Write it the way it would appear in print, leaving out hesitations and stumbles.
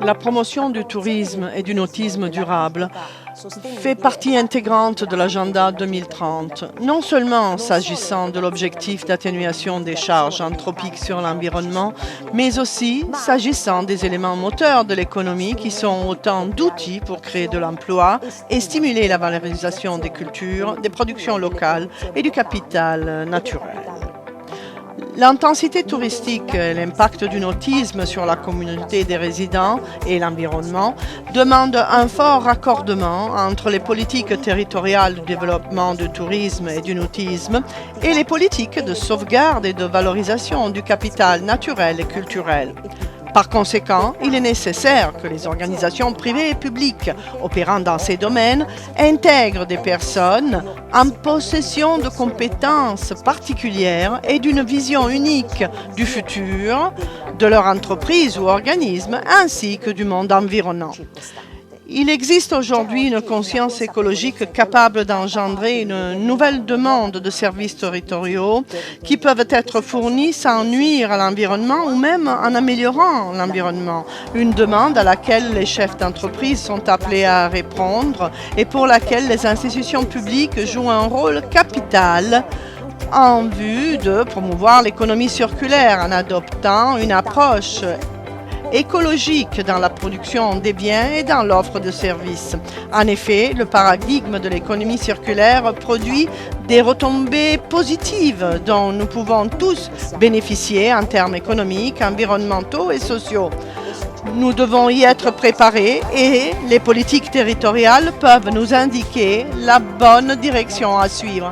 La promotion du tourisme et du nautisme durable fait partie intégrante de l'agenda 2030, non seulement s'agissant de l'objectif d'atténuation des charges anthropiques sur l'environnement, mais aussi s'agissant des éléments moteurs de l'économie qui sont autant d'outils pour créer de l'emploi et stimuler la valorisation des cultures, des productions locales et du capital naturel. L'intensité touristique et l'impact du nautisme sur la communauté des résidents et l'environnement demandent un fort raccordement entre les politiques territoriales du développement du tourisme et du nautisme et les politiques de sauvegarde et de valorisation du capital naturel et culturel. Par conséquent, il est nécessaire que les organisations privées et publiques opérant dans ces domaines intègrent des personnes en possession de compétences particulières et d'une vision unique du futur de leur entreprise ou organisme ainsi que du monde environnant. Il existe aujourd'hui une conscience écologique capable d'engendrer une nouvelle demande de services territoriaux qui peuvent être fournis sans nuire à l'environnement ou même en améliorant l'environnement. Une demande à laquelle les chefs d'entreprise sont appelés à répondre et pour laquelle les institutions publiques jouent un rôle capital en vue de promouvoir l'économie circulaire en adoptant une approche écologique dans la production des biens et dans l'offre de services. En effet, le paradigme de l'économie circulaire produit des retombées positives dont nous pouvons tous bénéficier en termes économiques, environnementaux et sociaux. Nous devons y être préparés et les politiques territoriales peuvent nous indiquer la bonne direction à suivre.